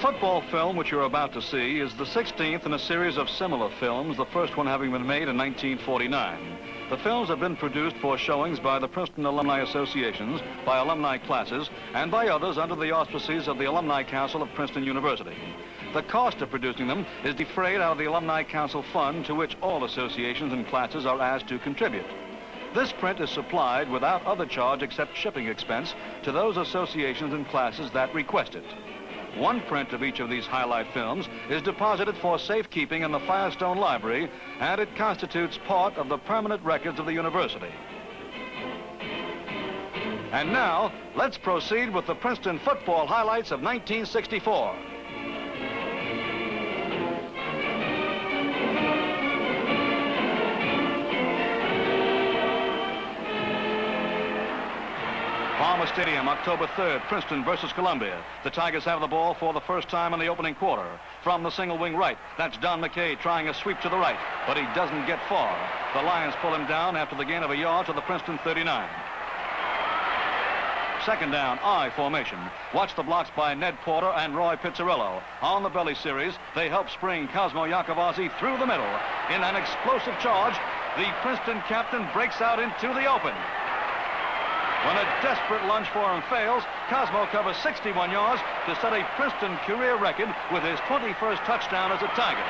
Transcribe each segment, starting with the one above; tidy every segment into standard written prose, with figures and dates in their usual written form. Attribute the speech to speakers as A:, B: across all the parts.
A: football film which you're about to see is the 16th in a series of similar films, the first one having been made in 1949. The films have been produced for showings by the Princeton Alumni Associations, by alumni classes, and by others under the auspices of the Alumni Council of Princeton University. The cost of producing them is defrayed out of the Alumni Council Fund, to which all associations and classes are asked to contribute. This print is supplied without other charge except shipping expense to those associations and classes that request it. One print of each of these highlight films is deposited for safekeeping in the Firestone Library, and it constitutes part of the permanent records of the university. And now, let's proceed with the Princeton football highlights of 1964. Palmer Stadium, October 3rd, Princeton versus Columbia. The Tigers have the ball for the first time in the opening quarter. From the single wing right, that's Don McKay trying a sweep to the right, but he doesn't get far. The Lions pull him down after the gain of a yard to the Princeton 39. Second down, I formation. Watch the blocks by Ned Porter and Roy Pizzarello. On the belly series, they help spring Cosmo Iacovazzi through the middle. In an explosive charge, the Princeton captain breaks out into the open. When a desperate lunge for him fails, Cosmo covers 61 yards to set a Princeton career record with his 21st touchdown as a Tiger.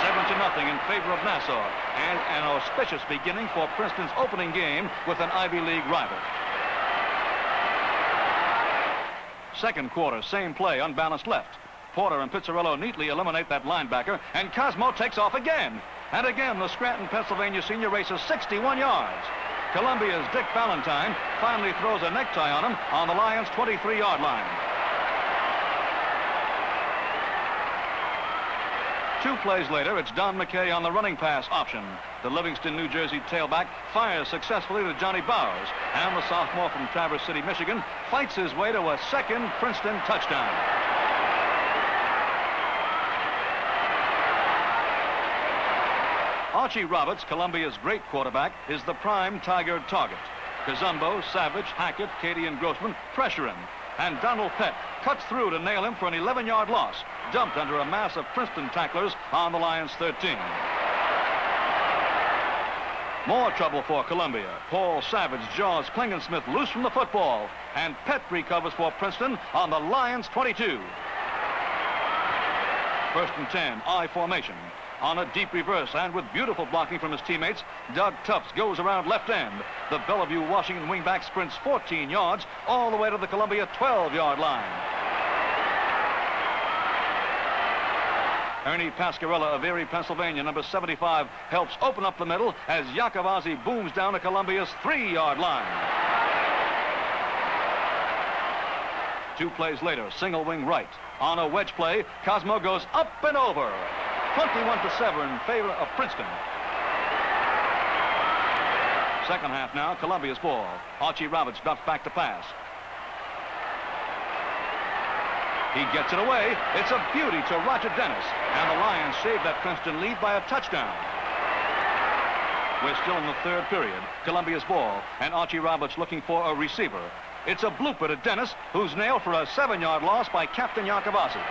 A: 7-0 in favor of Nassau, and an auspicious beginning for Princeton's opening game with an Ivy League rival. Second quarter, same play, unbalanced left. Porter and Pizzarello neatly eliminate that linebacker, and Cosmo takes off again. And again, the Scranton, Pennsylvania senior races 61 yards. Columbia's Dick Valentine finally throws a necktie on him on the Lions' 23-yard line. 2 plays later, it's Don McKay on the running pass option. The Livingston, New Jersey tailback fires successfully to Johnny Bowers, and the sophomore from Traverse City, Michigan, fights his way to a second Princeton touchdown. Archie Roberts, Columbia's great quarterback, is the prime Tiger target. Kazumbo, Savage, Hackett, Cady, and Grossman pressure him, and Donald Pett cuts through to nail him for an 11-yard loss, dumped under a mass of Princeton tacklers on the Lions' 13. More trouble for Columbia. Paul Savage jaws Klingensmith loose from the football, and Pett recovers for Princeton on the Lions' 22. First and 10, I formation. On a deep reverse and with beautiful blocking from his teammates, Doug Tufts goes around left end. The Bellevue Washington wingback sprints 14 yards all the way to the Columbia 12-yard line. Ernie Pascarella of Erie, Pennsylvania, number 75, helps open up the middle as Iacovazzi booms down to Columbia's 3-yard line. 2 plays later, single wing right. On a wedge play, Cosmo goes up and over. 21-7 in favor of Princeton. Second half now, Columbia's ball. Archie Roberts drops back to pass. He gets it away. It's a beauty to Roger Dennis, and the Lions save that Princeton lead by a touchdown. We're still in the third period. Columbia's ball, and Archie Roberts looking for a receiver. It's a blooper to Dennis, who's nailed for a 7-yard loss by Captain Iacovazzi.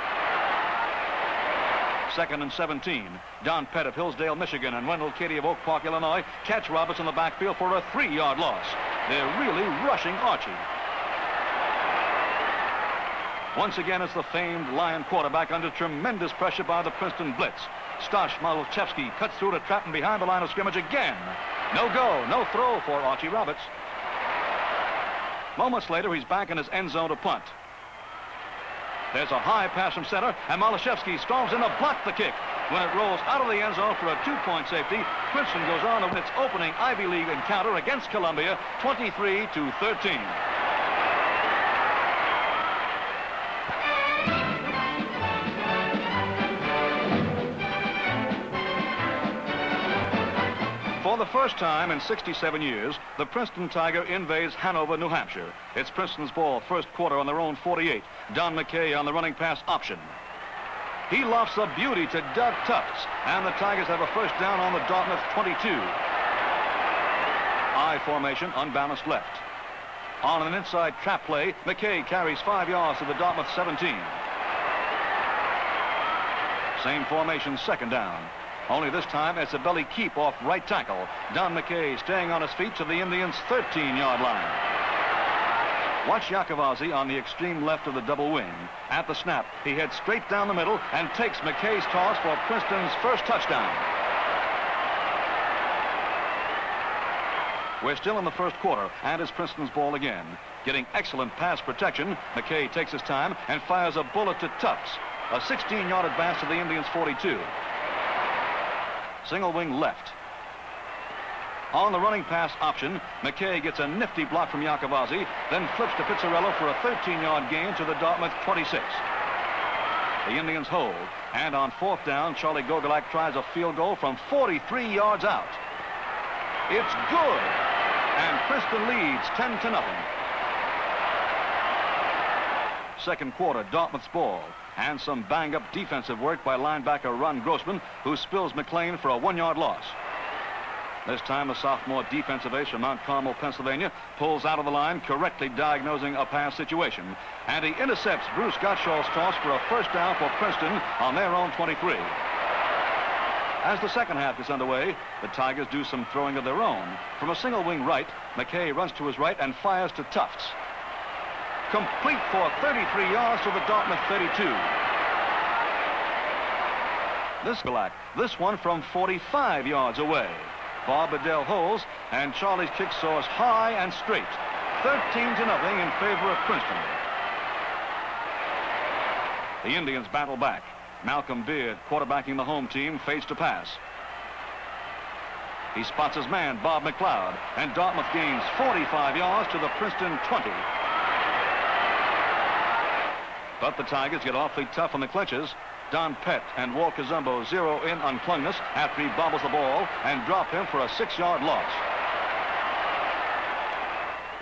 A: Second and 17. Don Pett of Hillsdale, Michigan, and Wendell Cady of Oak Park, Illinois, catch Roberts in the backfield for a 3-yard loss. They're really rushing Archie. Once again, it's the famed Lion quarterback under tremendous pressure by the Princeton blitz. Stosh Malachevsky cuts through to trap him behind the line of scrimmage again. No go, no throw for Archie Roberts. Moments later, he's back in his end zone to punt. There's a high pass from center, and Malachevsky storms in to block the kick. When it rolls out of the end zone for a 2-point safety, Princeton goes on to win its opening Ivy League encounter against Columbia, 23-13. For the first time in 67 years, the Princeton Tiger invades Hanover, New Hampshire. It's Princeton's ball, first quarter on their own 48. Don McKay on the running pass option. He lofts a beauty to Doug Tufts, and the Tigers have a first down on the Dartmouth 22. I formation, unbalanced left. On an inside trap play, McKay carries 5 yards to the Dartmouth 17. Same formation, second down. Only this time it's a belly keep off right tackle. Don McKay staying on his feet to the Indians' 13-yard line. Watch Iacovazzi on the extreme left of the double wing. At the snap, he heads straight down the middle and takes McKay's toss for Princeton's first touchdown. We're still in the first quarter, and it's Princeton's ball again. Getting excellent pass protection, McKay takes his time and fires a bullet to Tufts. A 16-yard advance to the Indians' 42. Single wing left. On the running pass option, McKay gets a nifty block from Iacovazzi, then flips to Pizzarello for a 13-yard gain to the Dartmouth 26. The Indians hold, and on fourth down, Charlie Gogolak tries a field goal from 43 yards out. It's good, and Princeton leads 10-0. Second quarter, Dartmouth's ball, and some bang-up defensive work by linebacker Ron Grossman, who spills McLean for a 1-yard loss. This time, a sophomore defensive ace from Mount Carmel, Pennsylvania, pulls out of the line, correctly diagnosing a pass situation, and he intercepts Bruce Gottschall's toss for a first down for Princeton on their own 23. As the second half gets underway, the Tigers do some throwing of their own. From a single wing right, McKay runs to his right and fires to Tufts. Complete for 33 yards to the Dartmouth 32. This one from 45 yards away. Bob Bedell holds, and Charlie's kick soars high and straight. 13-0 in favor of Princeton. The Indians battle back. Malcolm Beard, quarterbacking the home team, fades to pass. He spots his man, Bob McLeod, and Dartmouth gains 45 yards to the Princeton 20. But the Tigers get awfully tough on the clinches. Don Pett and Walt Kazumbo zero in on Klungness after he bobbles the ball and drop him for a 6-yard loss.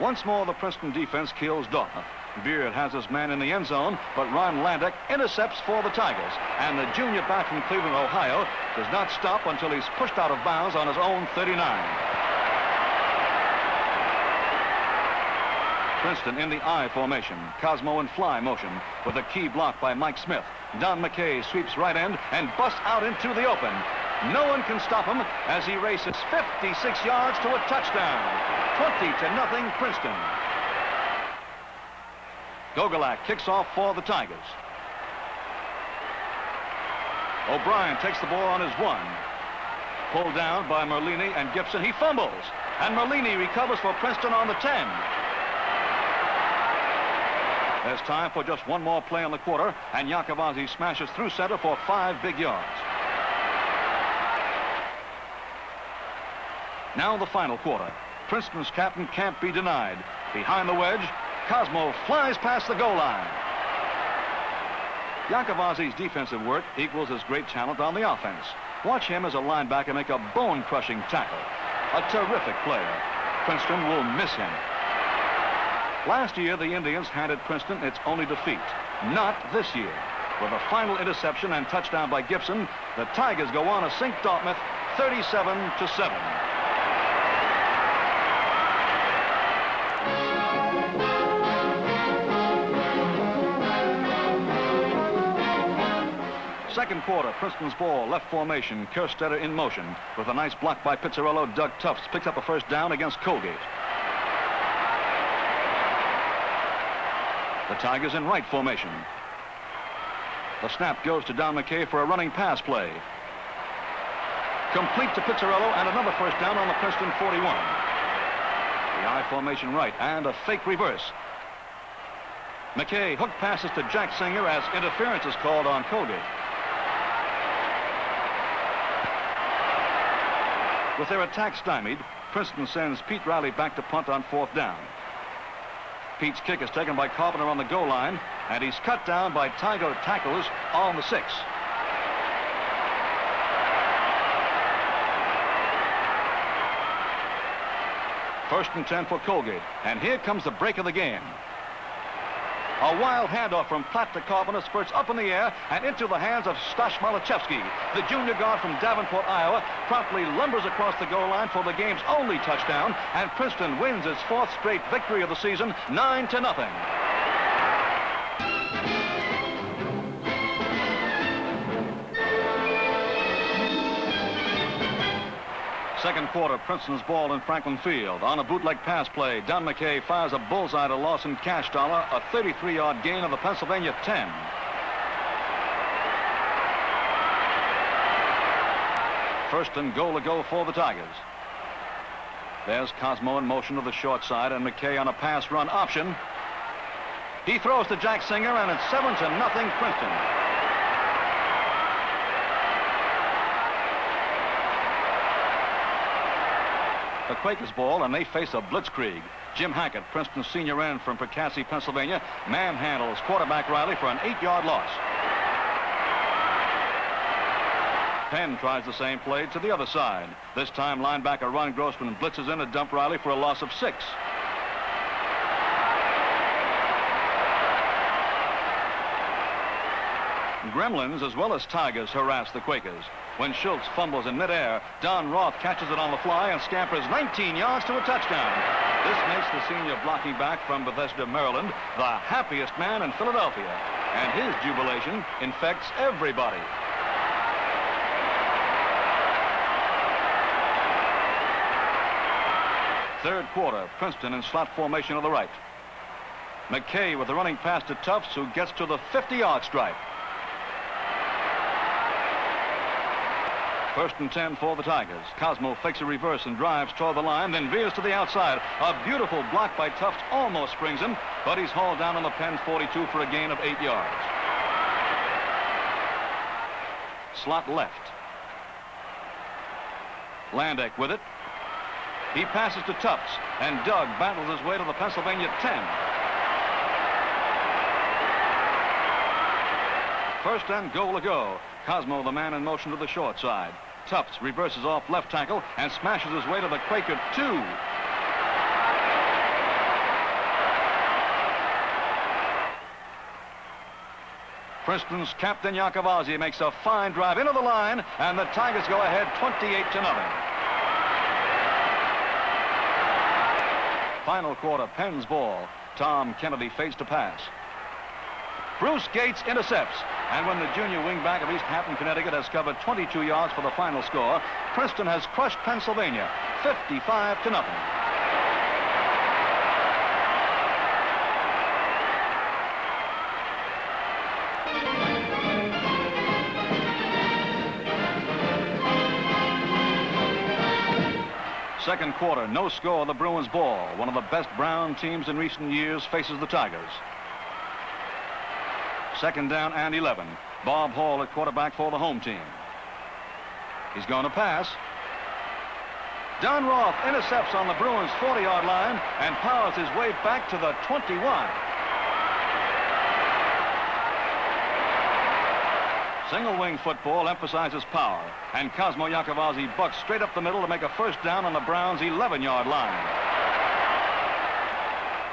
A: Once more, the Princeton defense kills Dartmouth. Beard has his man in the end zone, but Ron Landick intercepts for the Tigers, and the junior back from Cleveland, Ohio, does not stop until he's pushed out of bounds on his own 39. Princeton in the I formation, Cosmo and fly motion, with a key block by Mike Smith. Don McKay sweeps right end and busts out into the open. No one can stop him as he races 56 yards to a touchdown. 20-0 Princeton. Gogolak kicks off for the Tigers. O'Brien takes the ball on his 1. Pulled down by Merlini and Gibson. He fumbles, and Merlini recovers for Princeton on the 10. There's time for just one more play on the quarter, and Iacovazzi smashes through center for 5 big yards. Now the final quarter. Princeton's captain can't be denied. Behind the wedge, Cosmo flies past the goal line. Iacovazzi's defensive work equals his great talent on the offense. Watch him as a linebacker make a bone-crushing tackle. A terrific player. Princeton will miss him. Last year, the Indians handed Princeton its only defeat. Not this year. With a final interception and touchdown by Gibson, the Tigers go on to sink Dartmouth 37-7. Second quarter, Princeton's ball, left formation, Kerstetter in motion. With a nice block by Pizzarello, Doug Tufts picks up a first down against Colgate. The Tigers in right formation. The snap goes to Don McKay for a running pass play. Complete to Pizzarello and another first down on the Princeton 41. The I formation right and a fake reverse. McKay hook passes to Jack Singer as interference is called on Colgate. With their attack stymied, Princeton sends Pete Riley back to punt on fourth down. Pete's kick is taken by Carpenter on the goal line, and he's cut down by Tiger tacklers on the 6. First and 10 for Colgate, and here comes the break of the game. A wild handoff from Platt to Carpenter spurts up in the air and into the hands of Stash Malachevsky. The junior guard from Davenport, Iowa, promptly lumbers across the goal line for the game's only touchdown, and Princeton wins its 4th straight victory of the season, 9-0. Second quarter, Princeton's ball in Franklin Field. On a bootleg pass play, Don McKay fires a bullseye to Lawson Cashdollar, a 33-yard gain of the Pennsylvania 10. First and goal to go for the Tigers. There's Cosmo in motion to the short side, and McKay on a pass run option. He throws to Jack Singer, and it's 7-0 Princeton. The Quakers ball, and they face a blitzkrieg. Jim Hackett, Princeton's senior end from Percassie, Pennsylvania, manhandles quarterback Riley for an 8-yard loss. Penn tries the same play to the other side. This time, linebacker Ron Grossman blitzes in to dump Riley for a loss of 6. Gremlins, as well as Tigers, harass the Quakers. When Schultz fumbles in midair, Don Roth catches it on the fly and scampers 19 yards to a touchdown. This makes the senior blocking back from Bethesda, Maryland, the happiest man in Philadelphia. And his jubilation infects everybody. Third quarter, Princeton in slot formation to the right. McKay with the running pass to Tufts, who gets to the 50-yard stripe. First and 10 for the Tigers. Cosmo fakes a reverse and drives toward the line, then veers to the outside. A beautiful block by Tufts almost springs him, but he's hauled down on the Penn 42 for a gain of 8 yards. Slot left. Landek with it. He passes to Tufts, and Doug battles his way to the Pennsylvania 10. First and goal to go. Cosmo, the man in motion to the short side. Tufts reverses off left tackle and smashes his way to the Quaker 2. Princeton's captain Yakovazzi makes a fine drive into the line, and the Tigers go ahead 28-0. Final quarter, Penn's ball. Tom Kennedy fakes to pass. Bruce Gates intercepts, and when the junior wingback of East Hampton, Connecticut has covered 22 yards for the final score, Princeton has crushed Pennsylvania 55-0. Second quarter, no score, the Bruins ball. One of the best Brown teams in recent years faces the Tigers. Second down and 11. Bob Hall at quarterback for the home team. He's going to pass. Don Roth intercepts on the Bruins' 40-yard line and powers his way back to the 21. Single-wing football emphasizes power, and Cosmo Yakovazzi bucks straight up the middle to make a first down on the Browns' 11-yard line.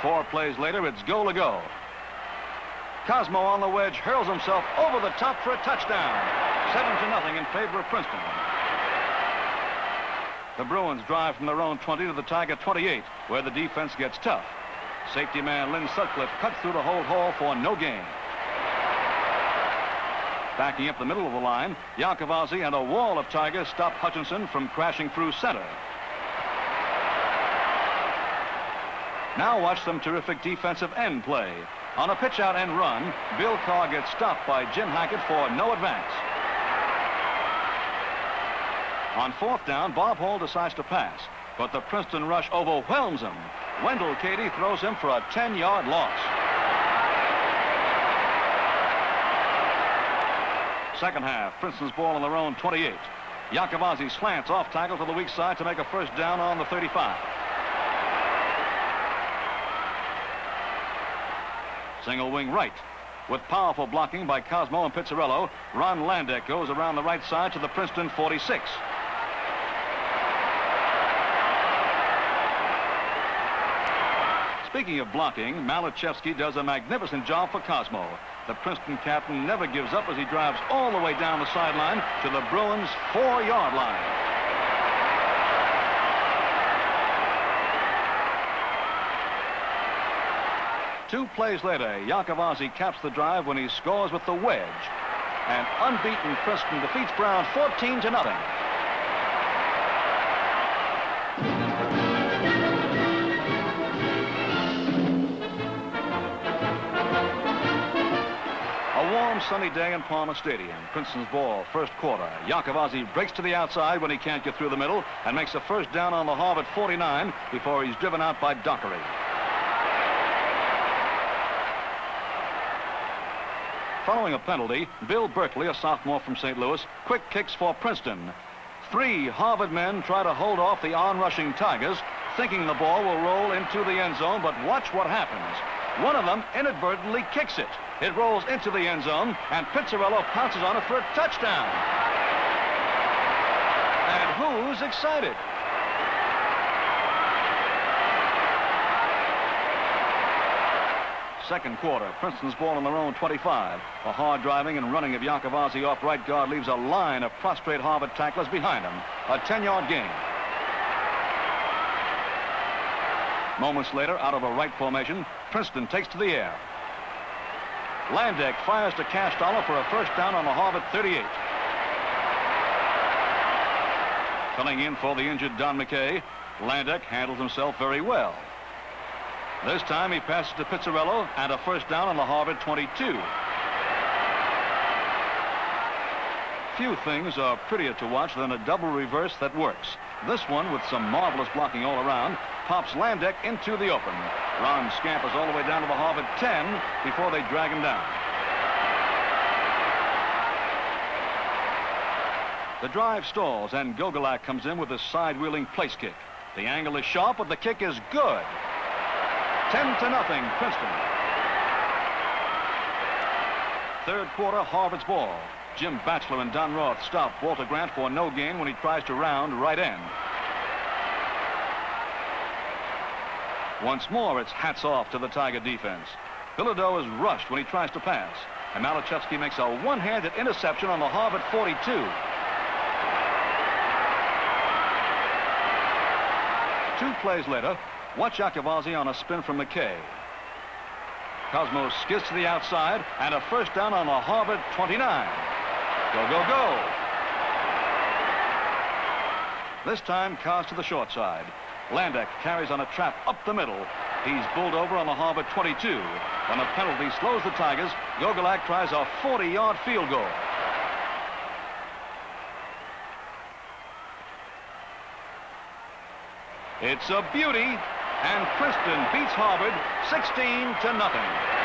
A: 4 plays later, it's goal to go. Cosmo on the wedge hurls himself over the top for a touchdown. 7-0 in favor of Princeton. The Bruins drive from their own 20 to the Tiger 28, where the defense gets tough. Safety man Lynn Sutcliffe cuts through the hold Hall for no gain. Backing up the middle of the line, Yakovazzi and a wall of Tigers stop Hutchinson from crashing through center. Now watch some terrific defensive end play. On a pitch-out end run, Bill Carr gets stopped by Jim Hackett for no advance. On fourth down, Bob Hall decides to pass, but the Princeton rush overwhelms him. Wendell Cady throws him for a 10-yard loss. Second half, Princeton's ball on their own 28. Yakovazzi slants off tackle to the weak side to make a first down on the 35. Single wing right. With powerful blocking by Cosmo and Pizzarello, Ron Landek goes around the right side to the Princeton 46. Speaking of blocking, Malachevsky does a magnificent job for Cosmo. The Princeton captain never gives up as he drives all the way down the sideline to the Bruins' 4-yard line. Two plays later, Yakovazzi caps the drive when he scores with the wedge. And unbeaten Princeton defeats Brown 14-0. A warm, sunny day in Palmer Stadium. Princeton's ball, first quarter. Yakovazzi breaks to the outside when he can't get through the middle and makes a first down on the Harvard 49 before he's driven out by Dockery. Following a penalty, Bill Berkeley, a sophomore from St. Louis, quick kicks for Princeton. 3 Harvard men try to hold off the on-rushing Tigers, thinking the ball will roll into the end zone, but watch what happens. One of them inadvertently kicks it. It rolls into the end zone, and Pizzarello pounces on it for a touchdown. And who's excited? Second quarter, Princeton's ball on their own 25. The hard driving and running of Yakovazzi off right guard leaves a line of prostrate Harvard tacklers behind him. A 10-yard gain. Moments later, out of a right formation, Princeton takes to the air. Landeck fires to Castalla for a first down on the Harvard 38. Filling in for the injured Don McKay, Landeck handles himself very well. This time he passes to Pizzarello and a first down on the Harvard 22. Few things are prettier to watch than a double reverse that works. This one, with some marvelous blocking all around, pops Landeck into the open. Ron scampers all the way down to the Harvard 10 before they drag him down. The drive stalls and Gogolak comes in with a side-wheeling place kick. The angle is sharp, but the kick is good. 10-0, Princeton. Third quarter, Harvard's ball. Jim Batchelor and Don Roth stop Walter Grant for no gain when he tries to round right end. Once more, it's hats off to the Tiger defense. Bilodeau is rushed when he tries to pass, and Malachevsky makes a one-handed interception on the Harvard 42. Two plays later, watch Yakovazzi on a spin from McKay. Cosmos skids to the outside, and a first down on the Harvard 29. Go, go, go. This time, Cos to the short side. Landeck carries on a trap up the middle. He's bowled over on the Harvard 22. When a penalty slows the Tigers, Gogolak tries a 40-yard field goal. It's a beauty, and Princeton beats Harvard 16-0.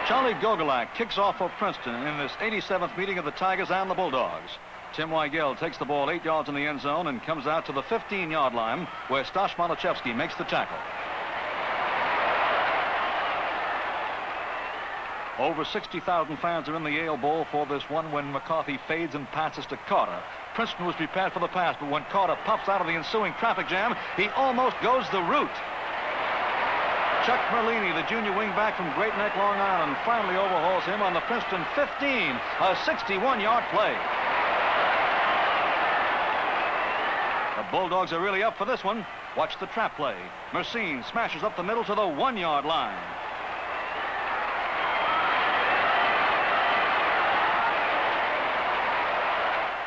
A: Charlie Gogolak kicks off for Princeton in this 87th meeting of the Tigers and the Bulldogs. Tim Weigel takes the ball 8 yards in the end zone and comes out to the 15-yard line where Stash Malachevsky makes the tackle. Over 60,000 fans are in the Yale Bowl for this one when McCarthy fades and passes to Carter. Princeton was prepared for the pass, but when Carter pops out of the ensuing traffic jam, he almost goes the route. Chuck Merlini, the junior wingback from Great Neck, Long Island, finally overhauls him on the Princeton 15, a 61-yard play. The Bulldogs are really up for this one. Watch the trap play. Mercine smashes up the middle to the 1-yard line.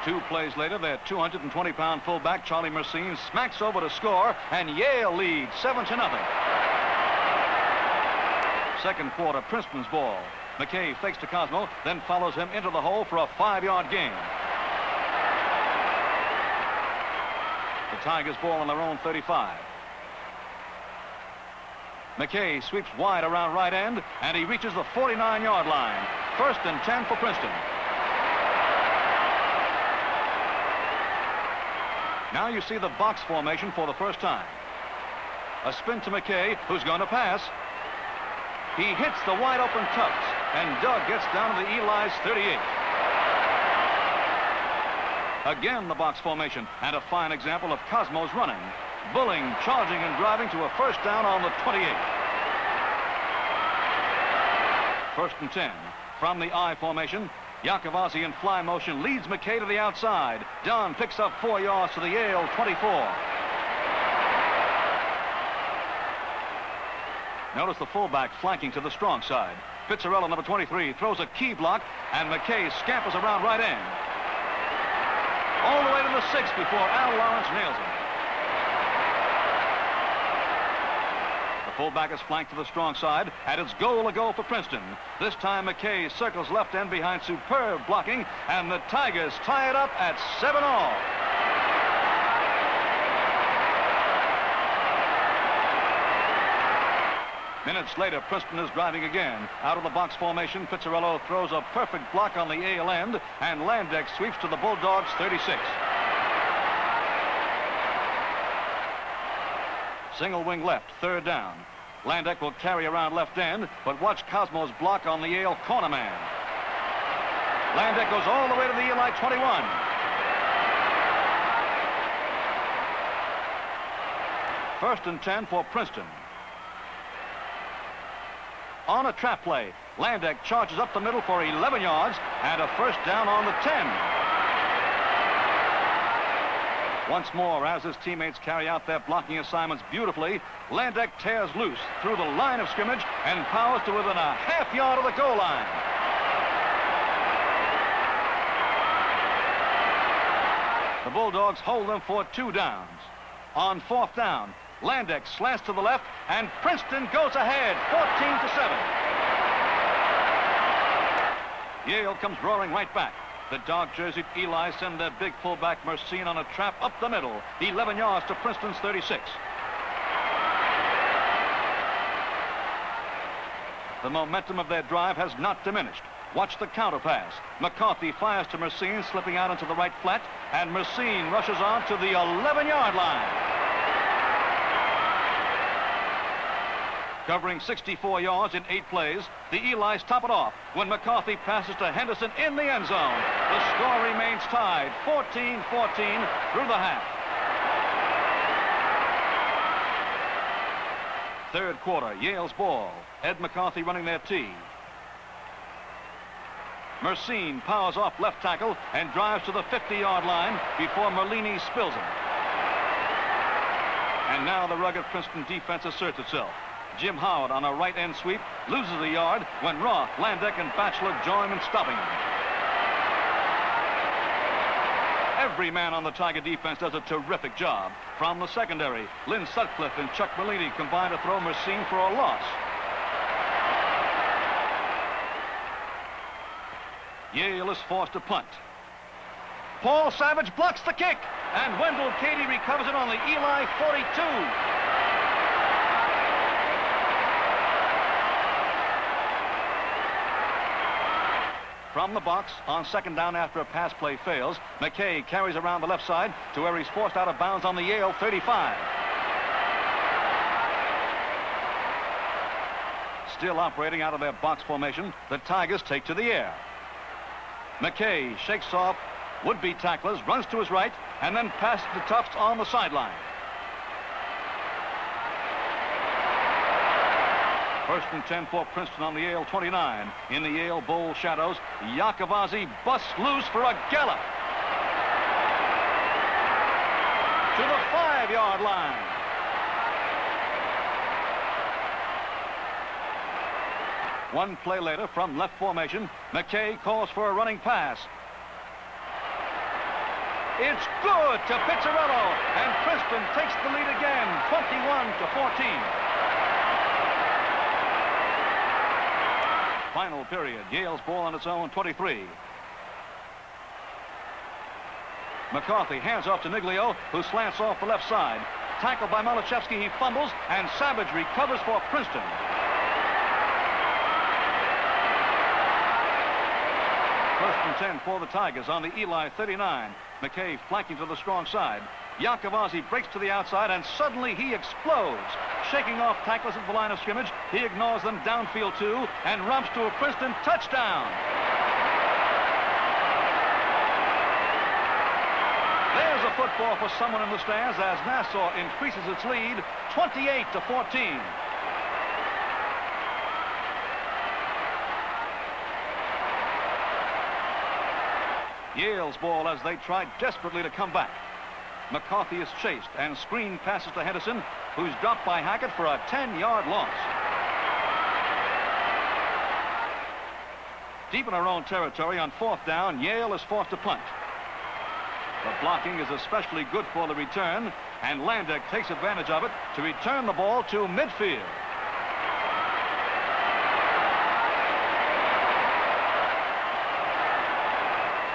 A: Two plays later, their 220-pound fullback, Charlie Mercine, smacks over to score, and Yale leads 7-0. Second quarter, Princeton's ball. McKay fakes to Cosmo, then follows him into the hole for a 5-yard gain. The Tigers ball on their own 35. McKay sweeps wide around right end, and he reaches the 49-yard line. 1st and 10 for Princeton. Now you see the box formation for the first time. A spin to McKay, who's going to pass. He hits the wide-open Tufts, and Doug gets down to the Eli's 38. Again, the box formation, and a fine example of Cosmos running, bulling, charging, and driving to a first down on the 28. 1st and 10. From the I formation, Yakovazzi in fly motion leads McKay to the outside. Dunn picks up 4 yards to the Yale 24. Notice the fullback flanking to the strong side. Pizzarello, number 23, throws a key block, and McKay scampers around right end. All the way to the 6 before Al Lawrence nails him. The fullback is flanked to the strong side, and it's goal to go for Princeton. This time McKay circles left end behind superb blocking, and the Tigers tie it up at 7-all. Minutes later, Princeton is driving again. Out of the box formation, Pizzarello throws a perfect block on the Yale end, and Landeck sweeps to the Bulldogs' 36. Single wing left, third down. Landeck will carry around left end, but watch Cosmo's block on the Yale corner man. Landeck goes all the way to the Eli 21. First and 10 for Princeton. On a trap play, Landeck charges up the middle for 11 yards and a first down on the 10. Once more, as his teammates carry out their blocking assignments beautifully, Landeck tears loose through the line of scrimmage and powers to within a half yard of the goal line. The Bulldogs hold them for 2 downs. On 4th down, Landeck slants to the left, and Princeton goes ahead, 14-7. Yale comes roaring right back. The dog-jerseyed Eli send their big fullback Mercine on a trap up the middle, 11 yards to Princeton's 36. The momentum of their drive has not diminished. Watch the counter pass. McCarthy fires to Mercine, slipping out into the right flat, and Mercine rushes on to the 11-yard line. Covering 64 yards in 8 plays, the Elis top it off when McCarthy passes to Henderson in the end zone. The score remains tied, 14-14 through the half. Third quarter, Yale's ball. Ed McCarthy running their tee. Mercine powers off left tackle and drives to the 50-yard line before Merlini spills him. And now the rugged Princeton defense asserts itself. Jim Howard on a right end sweep loses a yard when Roth, Landeck, and Batchelor join in stopping him. Every man on the Tiger defense does a terrific job. From the secondary, Lynn Sutcliffe and Chuck Merlini combine to throw Mercine for a loss. Yale is forced to punt. Paul Savage blocks the kick, and Wendell Cady recovers it on the Eli 42. From the box, on second down after a pass play fails, McKay carries around the left side to where he's forced out of bounds on the Yale 35. Still operating out of their box formation, the Tigers take to the air. McKay shakes off would-be tacklers, runs to his right, and then passes to Tufts on the sideline. First and 10 for Princeton on the Yale 29. In the Yale Bowl shadows, Iacovazzi busts loose for a gallop to the 5-yard line. One play later, from left formation, McKay calls for a running pass. It's good to Pizzarello, and Princeton takes the lead again, 21-14. Final period, Yale's ball on its own 23. McCarthy hands off to Niglio, who slants off the left side. Tackled by Malachevsky, he fumbles, and Savage recovers for Princeton. First and 10 for the Tigers on the Eli 39. McKay flanking to the strong side. Iacovazzi breaks to the outside, and suddenly he explodes. Shaking off tacklers at the line of scrimmage, he ignores them downfield too, and romps to a Princeton touchdown. There's a football for someone in the stands as Nassau increases its lead, 28-14. Yale's ball as they try desperately to come back. McCarthy is chased and screen passes to Henderson, who's dropped by Hackett for a 10-yard loss. Deep in our own territory on 4th down, Yale is forced to punt. The blocking is especially good for the return, and Landeck takes advantage of it to return the ball to midfield.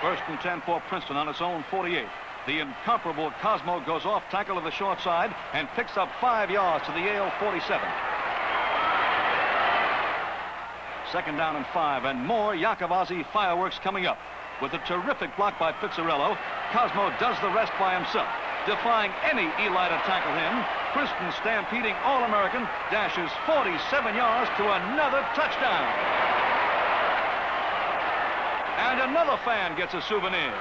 A: First and 10 for Princeton on its own 48. The incomparable Cosmo goes off tackle to the short side and picks up 5 yards to the Yale 47. Second down and 5, and more Iacovazzi fireworks coming up. With a terrific block by Pizzarello, Cosmo does the rest by himself. Defying any Eli to tackle him, Princeton stampeding All-American dashes 47 yards to another touchdown. And another fan gets a souvenir.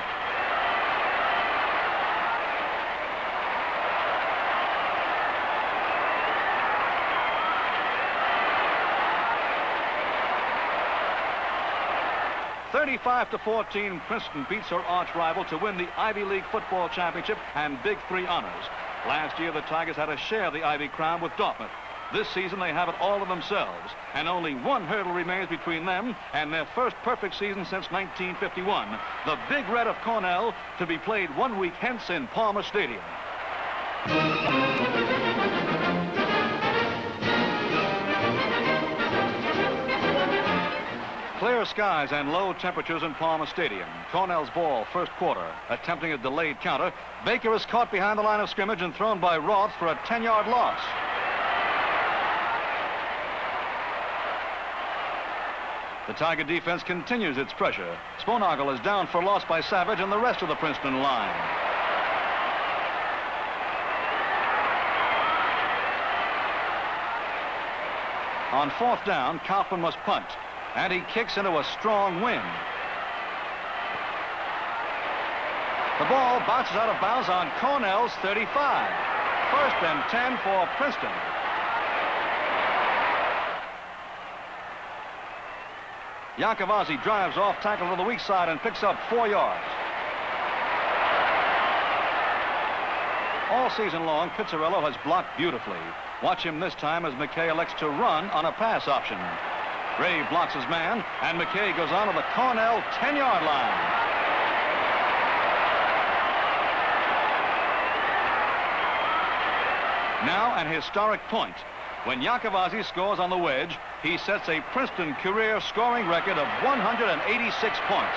A: (35-14), Princeton beats her arch rival to win the Ivy League football championship and Big 3 honors. Last year, the Tigers had to share the Ivy crown with Dartmouth. This season, they have it all to themselves, and only one hurdle remains between them and their first perfect season since 1951, the Big Red of Cornell, to be played 1 week hence in Palmer Stadium. Clear skies and low temperatures in Palmer Stadium. Cornell's ball, first quarter, attempting a delayed counter. Baker is caught behind the line of scrimmage and thrown by Roth for a 10-yard loss. The Tiger defense continues its pressure. Sponagel is down for loss by Savage and the rest of the Princeton line. On 4th down, Kaufman must punt, and he kicks into a strong wind. The ball bounces out of bounds on Cornell's 35. First and 10 for Princeton. Iacovazzi drives off tackle to the weak side and picks up 4 yards. All season long, Pizzarello has blocked beautifully. Watch him this time as McKay elects to run on a pass option. Ray blocks his man, and McKay goes on to the Cornell 10-yard line. Now an historic point. When Iacovazzi scores on the wedge, he sets a Princeton career scoring record of 186 points.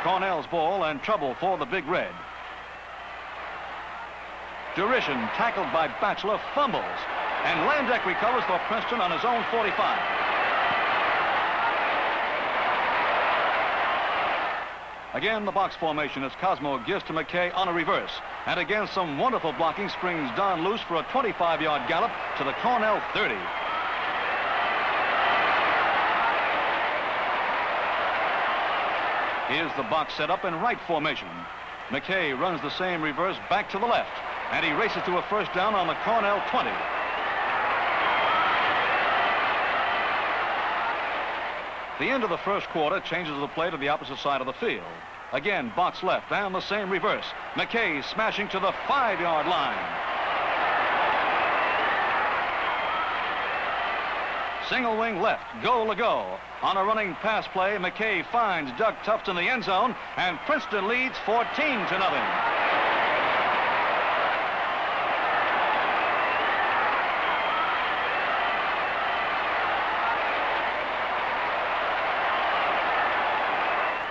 A: Cornell's ball and trouble for the Big Red. Durishan, tackled by Batchelor, fumbles, and Landeck recovers for Princeton on his own 45. Again, the box formation as Cosmo gives to McKay on a reverse. And again, some wonderful blocking springs Don loose for a 25-yard gallop to the Cornell 30. Here's the box set up in right formation. McKay runs the same reverse back to the left, and he races to a first down on the Cornell 20. The end of the first quarter changes the play to the opposite side of the field. Again, box left and the same reverse. McKay smashing to the 5-yard line. Single wing left, goal to go. On a running pass play, McKay finds Doug Tufts in the end zone, and Princeton leads 14-0.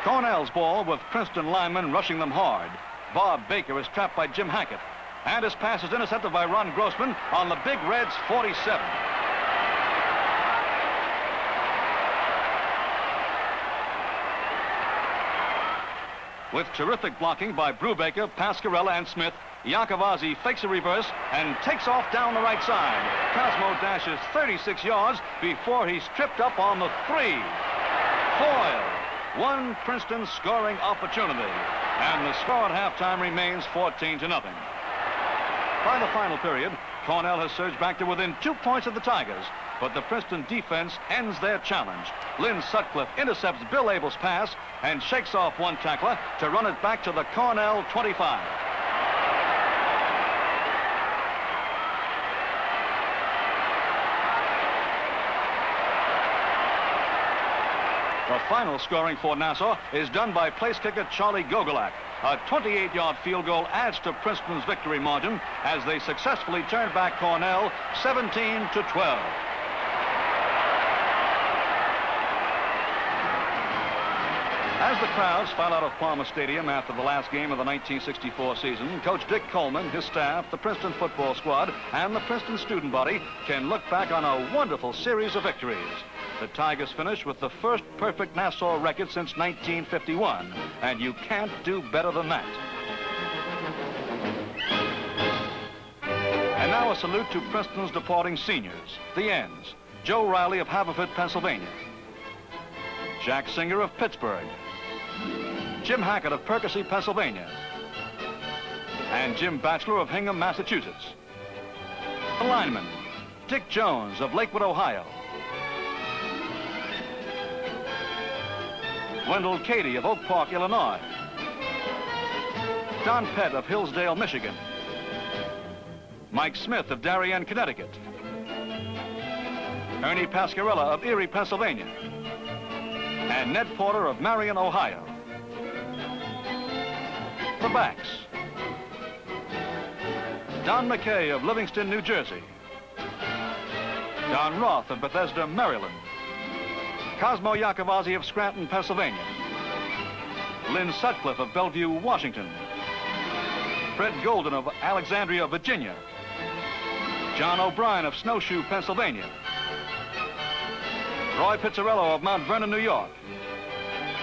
A: Cornell's ball with Princeton linemen rushing them hard. Bob Baker is trapped by Jim Hackett, and his pass is intercepted by Ron Grossman on the Big Red's 47. With terrific blocking by Brubaker, Pasquarella, and Smith, Iacovazzi fakes a reverse and takes off down the right side. Cosmo dashes 36 yards before he's tripped up on the 3. Foiled. One Princeton scoring opportunity, and the score at halftime remains 14-0. By the final period, Cornell has surged back to within 2 points of the Tigers, but the Princeton defense ends their challenge. Lynn Sutcliffe intercepts Bill Abel's pass and shakes off one tackler to run it back to the Cornell 25. final scoring for Nassau is done by place kicker Charlie Gogolak. A 28-yard field goal adds to Princeton's victory margin as they successfully turn back Cornell 17-12. As the crowds file out of Palmer Stadium after the last game of the 1964 season, Coach Dick Coleman, his staff, the Princeton football squad, and the Princeton student body can look back on a wonderful series of victories. The Tigers finish with the first perfect Nassau record since 1951, and you can't do better than that. And now a salute to Princeton's departing seniors, the ends. Joe Riley of Haverford, Pennsylvania. Jack Singer of Pittsburgh. Jim Hackett of Percy, Pennsylvania. And Jim Batchelor of Hingham, Massachusetts. The lineman, Dick Jones of Lakewood, Ohio. Wendell Cady of Oak Park, Illinois. Don Pett of Hillsdale, Michigan. Mike Smith of Darien, Connecticut. Ernie Pascarella of Erie, Pennsylvania. And Ned Porter of Marion, Ohio. The backs. Don McKay of Livingston, New Jersey. Don Roth of Bethesda, Maryland. Cosmo Iacovazzi of Scranton, Pennsylvania. Lynn Sutcliffe of Bellevue, Washington. Fred Golden of Alexandria, Virginia. John O'Brien of Snowshoe, Pennsylvania. Roy Pizzarello of Mount Vernon, New York.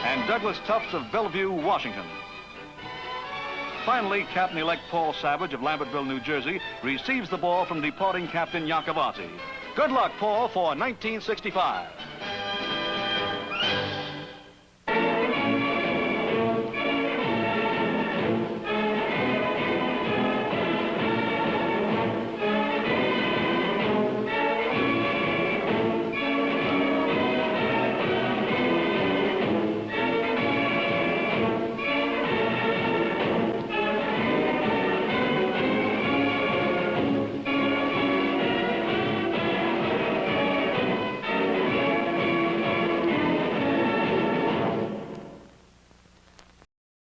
A: And Douglas Tufts of Bellevue, Washington. Finally, Captain-elect Paul Savage of Lambertville, New Jersey, receives the ball from departing Captain Iacovazzi. Good luck, Paul, for 1965.